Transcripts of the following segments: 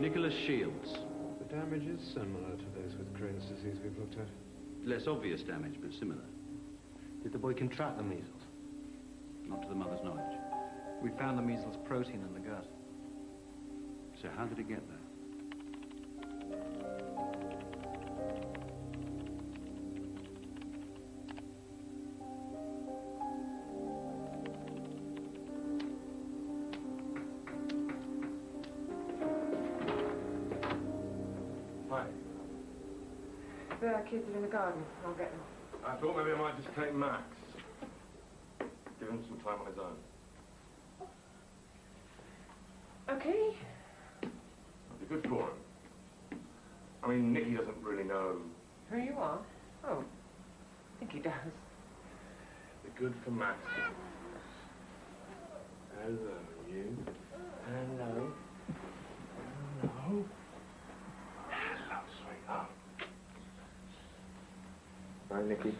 Nicholas Shields. The damage is similar to those with Crohn's disease we've looked at. Less obvious damage, but similar. Did the boy contract the measles? Not to the mother's knowledge. We found the measles protein in the gut. So how did it get there? Hi. The kids are in the garden. I'll get them. I thought maybe I might just take Max. Give him some time on his own. Okay. It'd be good for him. I mean, Nicky doesn't really know. Who you are? Oh, I think he does. It'd be good for Max. Hello, you. Hello. Hello. Hello, sweetheart. Hi, Nicky.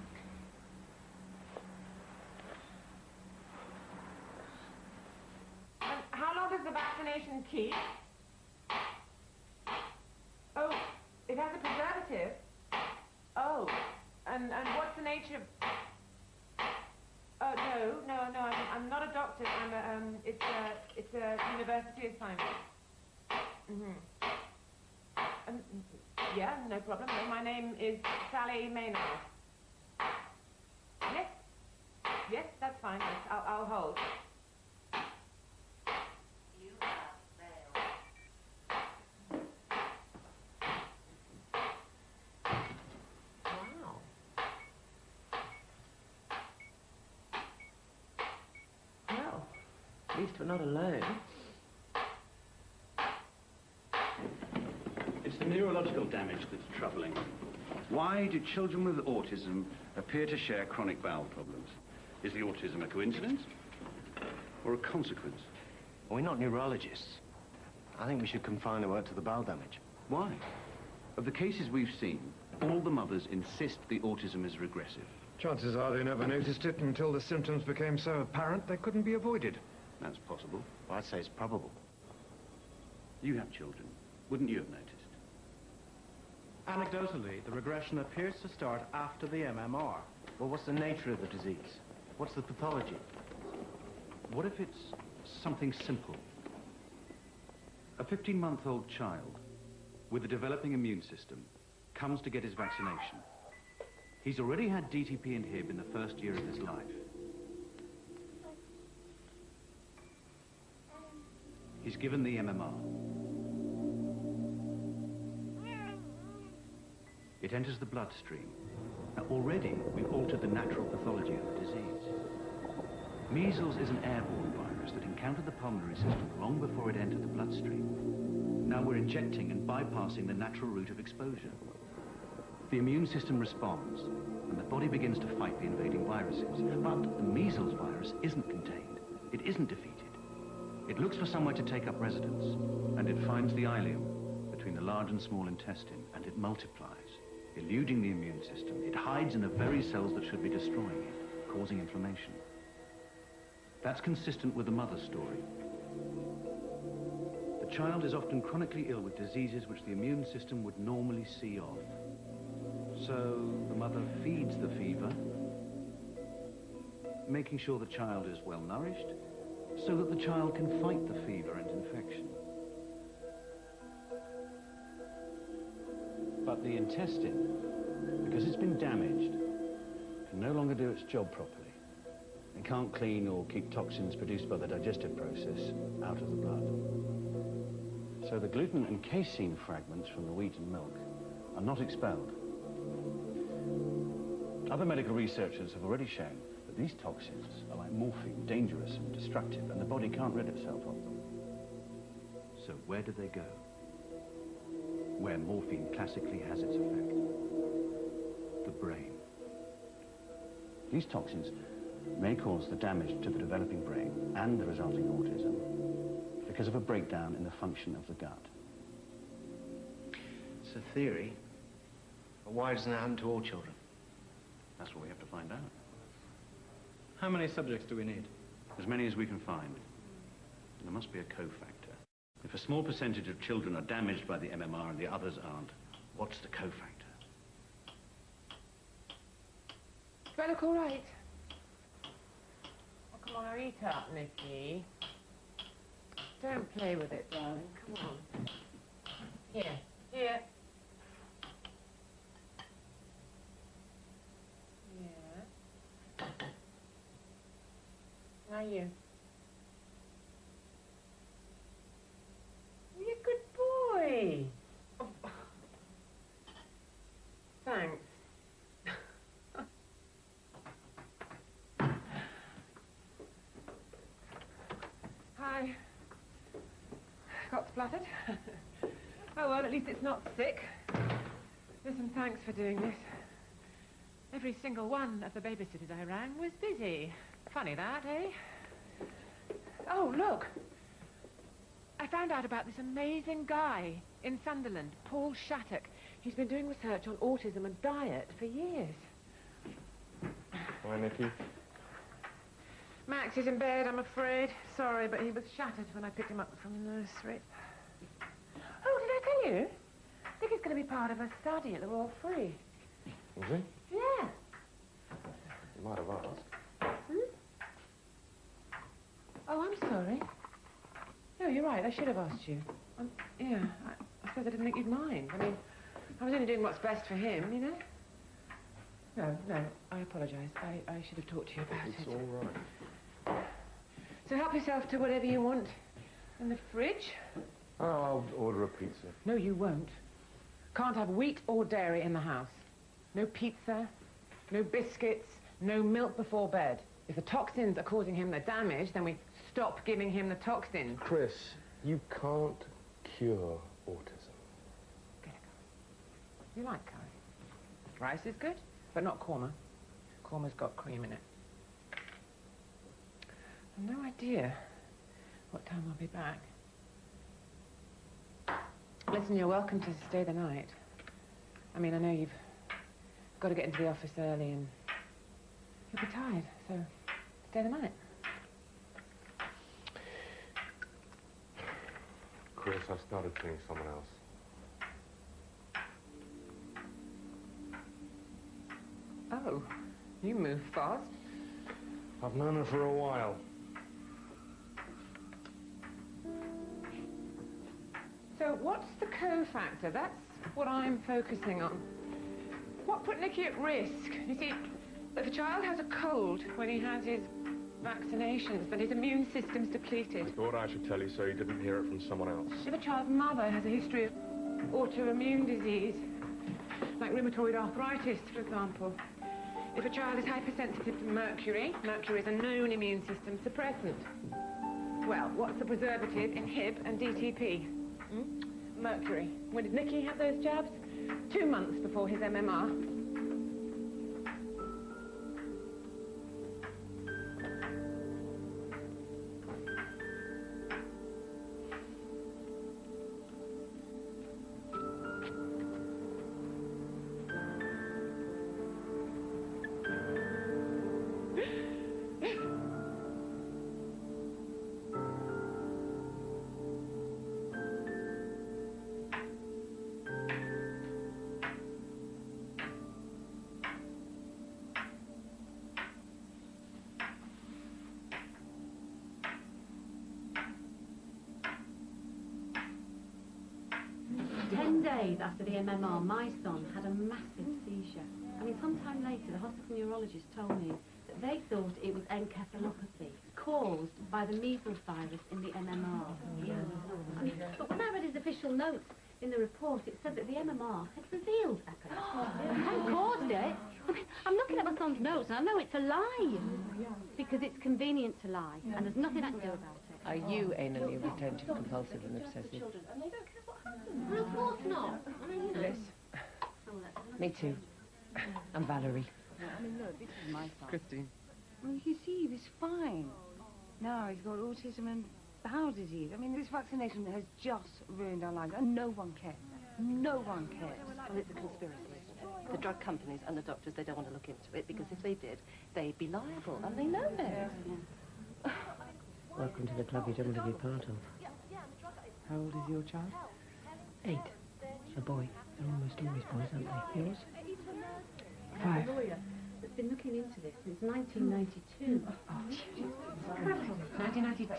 And how long does the vaccination keep? Oh, it has a preservative. Oh, and what's the nature of... Oh, no, I'm not a doctor. It's a university assignment. Yeah, no problem. No, my name is Sally Maynard. Yes, that's fine. Yes, I'll hold. You have failed. Wow. Well, at least we're not alone. It's the neurological damage that's troubling. Why do children with autism appear to share chronic bowel problems? Is the autism a coincidence or a consequence? We're not neurologists. I think we should confine the work to the bowel damage. Why? Of the cases we've seen, all the mothers insist the autism is regressive. Chances are they never noticed it until the symptoms became so apparent they couldn't be avoided. That's possible. Well, I'd say it's probable. You have children. Wouldn't you have noticed? Anecdotally, the regression appears to start after the MMR. Well, what's the nature of the disease? What's the pathology? What if it's something simple? A 15-month-old child with a developing immune system comes to get his vaccination. He's already had DTP and Hib in the first year of his life. He's given the MMR. It enters the bloodstream. Now, already, we've altered the natural pathology of the disease. Measles is an airborne virus that encountered the pulmonary system long before it entered the bloodstream. Now we're injecting and bypassing the natural route of exposure. The immune system responds, and the body begins to fight the invading viruses. But the measles virus isn't contained. It isn't defeated. It looks for somewhere to take up residence, and it finds the ileum between the large and small intestine, and it multiplies. Eluding the immune system, it hides in the very cells that should be destroying it, causing inflammation. That's consistent with the mother's story. The child is often chronically ill with diseases which the immune system would normally see off. So the mother feeds the fever, making sure the child is well nourished, so that the child can fight the fever and infection. But the intestine, because it's been damaged, can no longer do its job properly. It can't clean or keep toxins produced by the digestive process out of the blood. So the gluten and casein fragments from the wheat and milk are not expelled. Other medical researchers have already shown that these toxins are like morphine, dangerous and destructive, and the body can't rid itself of them. So where do they go? Where morphine classically has its effect. The brain. These toxins may cause the damage to the developing brain and the resulting autism because of a breakdown in the function of the gut. It's a theory. But why doesn't it happen to all children? That's what we have to find out. How many subjects do we need? As many as we can find. And there must be a cofactor. If If a small percentage of children are damaged by the MMR and the others aren't, what's the cofactor? Do I look all right? Oh, come on, eat up, Nicky. Don't play with it, darling. Come on. Here. Here. Yeah. Now you. You're a good boy. Oh. Thanks. Hi. Got splattered? Oh, well, at least it's not sick. Listen, thanks for doing this. Every single one of the babysitters I rang was busy. Funny that, eh? Oh, look. I found out about this amazing guy in Sunderland, Paul Shattuck. He's been doing research on autism and diet for years. Hi, Nicky. Max is in bed, I'm afraid. Sorry, but he was shattered when I picked him up from the nursery. Oh, did I tell you? I think he's going to be part of a study at the Royal Free. Is he? Yeah. You might have asked. Oh, I'm sorry. No, you're right. I should have asked you. Yeah, I suppose I didn't think you'd mind. I mean, I was only doing what's best for him, you know? No, I apologise. I should have talked to you about it. It's all right. So help yourself to whatever you want. In the fridge? Oh, I'll order a pizza. No, you won't. Can't have wheat or dairy in the house. No pizza, no biscuits, no milk before bed. If the toxins are causing him the damage, then we stop giving him the toxins. Chris, you can't cure autism. Get a curry. You like curry? Rice is good, but not korma. Korma's got cream in it. I've no idea what time I'll be back. Listen, you're welcome to stay the night. I mean, I know you've got to get into the office early and you'll be tired, so stay the night. Chris, I started seeing someone else. Oh, you move fast. I've known her for a while. So what's the cofactor? That's what I'm focusing on. What put Nicky at risk? You see, if a child has a cold when he has his vaccinations, then his immune system's depleted. I thought I should tell you so you didn't hear it from someone else. If a child's mother has a history of autoimmune disease, like rheumatoid arthritis, for example. If a child is hypersensitive to mercury, mercury is a known immune system suppressant. Well, what's the preservative in Hib and DTP? Mercury. When did Nicky have those jabs? 2 months before his MMR. Days after the MMR, my son had a massive seizure. I mean, sometime later, the hospital neurologist told me that they thought it was encephalopathy caused by the measles virus in the MMR. But when I read his official notes in the report, it said that the MMR had revealed epilepsy and caused it. I mean, I'm looking at my son's notes and I know it's a lie. Because it's convenient to lie and there's nothing I can do about it. Are you anally retentive, compulsive and obsessive? And they don't care what happens. Well, of course not. I mean, you know. Yes. Me too. I'm Valerie. I mean, look, this is my son. Christine. Well, you see, he was fine. Now he's got autism and bowel disease. I mean, this vaccination has just ruined our lives, and no one cares. No one cares. Well, it's a conspiracy, isn't it? The drug companies and the doctors, they don't want to look into it, because if they did, they'd be liable, and they know that. Welcome to the club you don't want to be part of. How old is your child? 8. A boy. They're almost always boys, aren't they? Yours? 5. A lawyer that's been looking into this since 1992. 1992.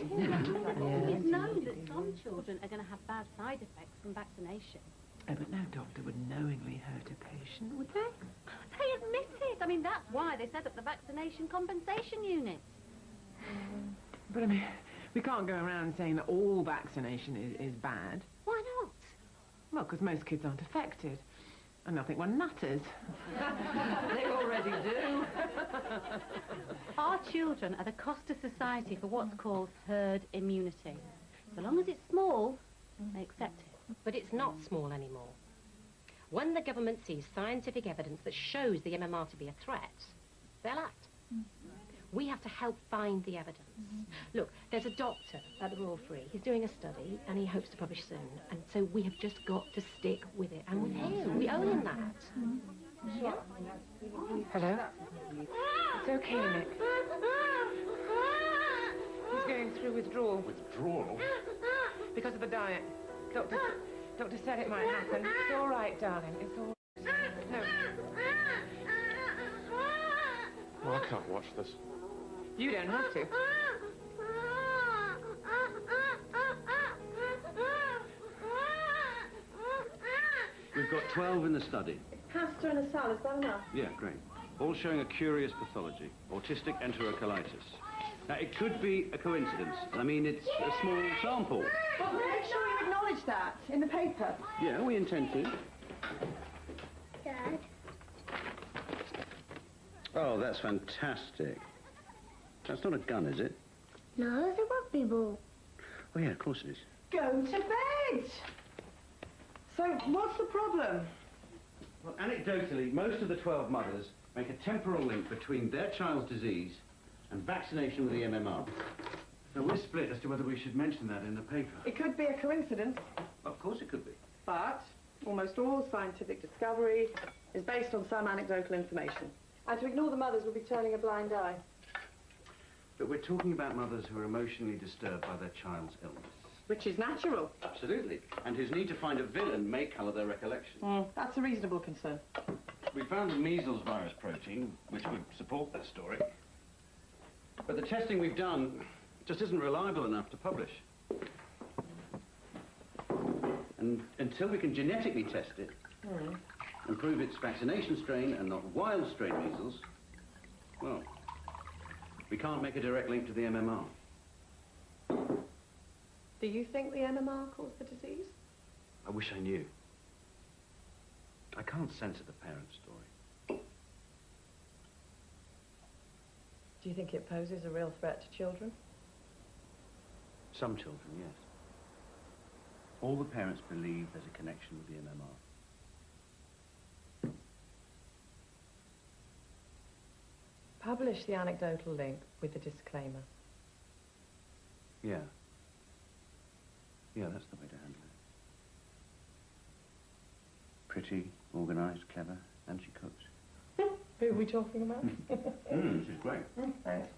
It's known that some children are going to have bad side effects from vaccination. Oh, but no doctor would knowingly hurt a patient, would they? They admit it. I mean, that's why they set up the vaccination compensation unit. But I mean, we can't go around saying that all vaccination is bad. Why not? Well, because most kids aren't affected. And I think one nutters. They already do. Our children are the cost to society for what's called herd immunity. So long as it's small, they accept it. But it's not small anymore. When the government sees scientific evidence that shows the MMR to be a threat, they'll act. We have to help find the evidence. Look, there's a doctor at the Royal Free. He's doing a study, and he hopes to publish soon. And so we have just got to stick with it. And with him, we owe him that. Yeah? Hello? It's okay, Nick. He's going through withdrawal. Withdrawal? Because of the diet. Doctor said it might happen. It's all right, darling. It's all right. No. Well, I can't watch this. You don't have to. We've got 12 in the study. Pasta and a salad, is that enough? Yeah, great. All showing a curious pathology, autistic enterocolitis. Now, it could be a coincidence. I mean, it's a small sample. But make sure you acknowledge that in the paper. Yeah, we intend to. Dad. Oh, that's fantastic. That's not a gun, is it? No, it's a rugby ball. Oh, yeah, of course it is. Go to bed! So, what's the problem? Well, anecdotally, most of the 12 mothers make a temporal link between their child's disease and vaccination with the MMR. Now, we're split as to whether we should mention that in the paper. It could be a coincidence, Of course it could be. but almost all scientific discovery is based on some anecdotal information. And to ignore the mothers would be turning a blind eye. But we're talking about mothers who are emotionally disturbed by their child's illness. Which is natural. Absolutely. And whose need to find a villain may colour their recollection. That's a reasonable concern. We found the measles virus protein, which would support that story. But the testing we've done just isn't reliable enough to publish. And until we can genetically test it, and prove it's vaccination strain and not wild strain measles, well, we can't make a direct link to the MMR. Do you think the MMR caused the disease? I wish I knew. I can't censor the parent story. Do you think it poses a real threat to children? Some children, yes. All the parents believe there's a connection with the MMR. Publish the anecdotal link with the disclaimer. Yeah. Yeah, that's the way to handle it. Pretty, organised, clever, and she cooks. Who are we talking about? She's great. Thanks.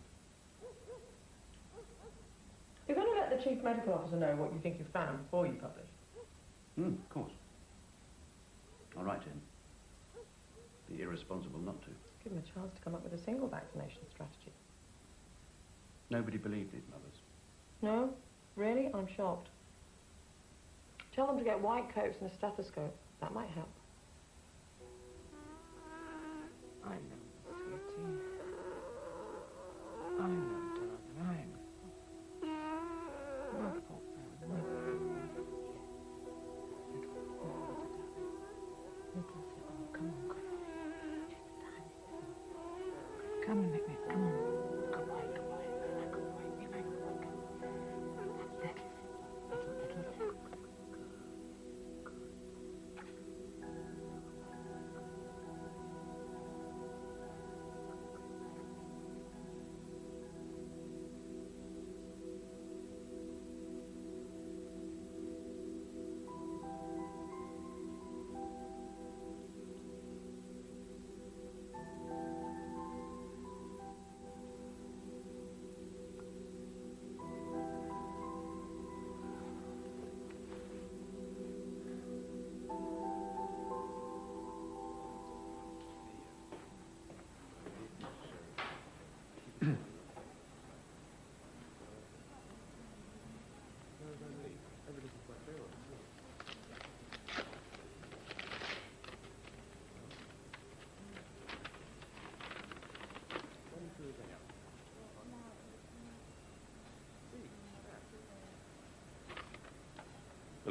You're going to let the Chief Medical Officer know what you think you've found before you publish. Of course. I'll write to him. Be irresponsible not to. Give him a chance to come up with a single vaccination strategy. Nobody believed these mothers. No? Really? I'm shocked. Tell them to get white coats and a stethoscope. That might help. I know, sweetie. I know, darling. My poor baby. Come on, come on. Come on, Nick, Nick, come on. Good boy, good boy. Good boy, good boy, good boy. Little.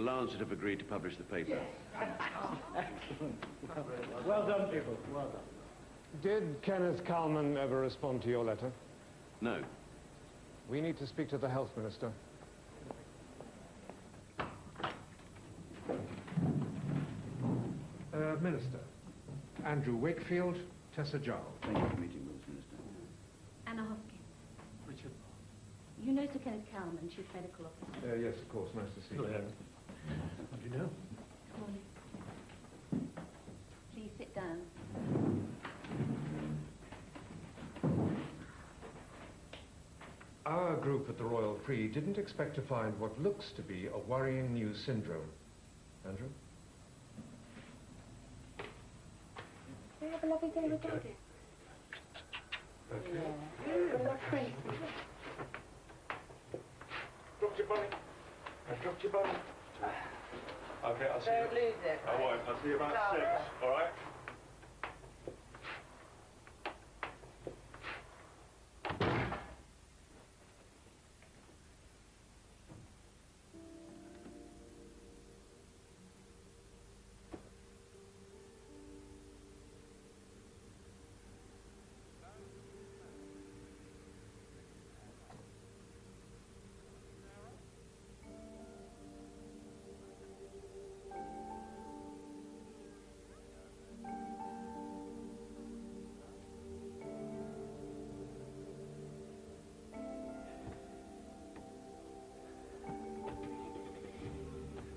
Lancet have agreed to publish the paper. Excellent. Well done, people. Well done. Did Kenneth Kalman ever respond to your letter? No. We need to speak to the health minister. Minister, Andrew Wakefield, Tessa Jarl. Thank you for meeting with us, Minister. Anna Hoskins. Richard. You know Sir Kenneth Kalman, Chief Medical Officer. Yes, of course. Nice to see you. Hello. How do you know? Come on. Please sit down. Our group at the Royal Free didn't expect to find what looks to be a worrying new syndrome. Andrew? You have a lovely day with Daddy. Okay. Good luck, Prince. Dropped your bunny. I dropped your bunny. Okay, I'll see you. Don't lose it. I won't. I'll see you about 6, all right?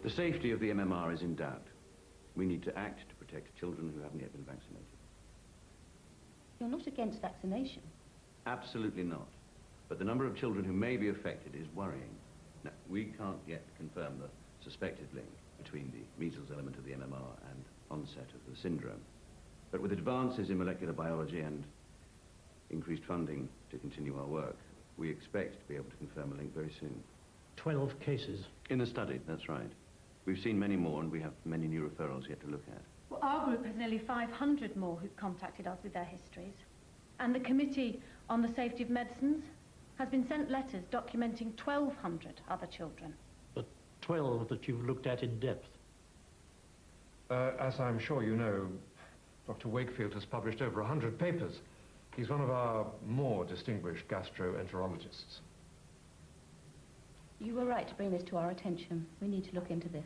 The safety of the MMR is in doubt. We need to act to protect children who haven't yet been vaccinated. You're not against vaccination? Absolutely not. But the number of children who may be affected is worrying. Now, we can't yet confirm the suspected link between the measles element of the MMR and onset of the syndrome. But with advances in molecular biology and increased funding to continue our work, we expect to be able to confirm a link very soon. 12 cases. In the study, that's right. We've seen many more, and we have many new referrals yet to look at. Well, our group has nearly 500 more who've contacted us with their histories. And the Committee on the Safety of Medicines has been sent letters documenting 1,200 other children. But 12 that you've looked at in depth. As I'm sure you know, Dr. Wakefield has published over 100 papers. He's one of our more distinguished gastroenterologists. You were right to bring this to our attention. We need to look into this.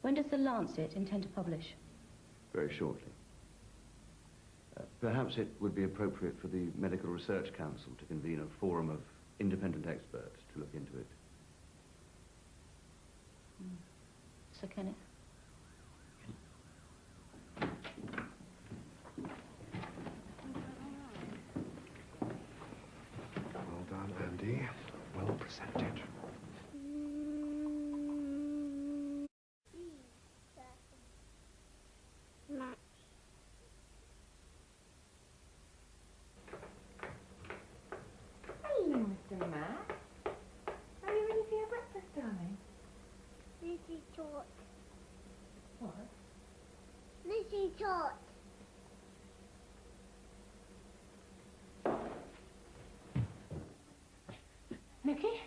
When does the Lancet intend to publish? Very shortly. Perhaps it would be appropriate for the Medical Research Council to convene a forum of independent experts to look into it. Sir Kenneth? Well done, Andy. Well presented. Max. Hello, Mr. Matt. Are you ready for your breakfast, darling? Lizzie taught. What? Lizzie taught. Nicky?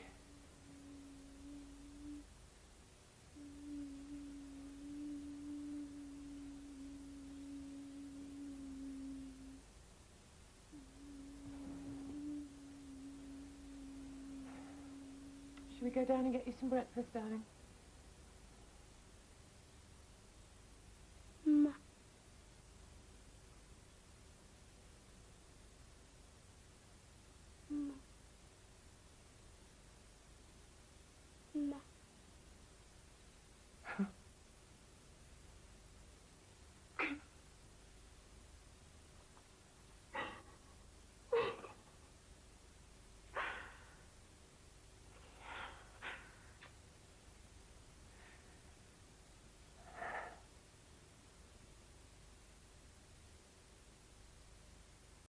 Shall we go down and get you some breakfast, darling?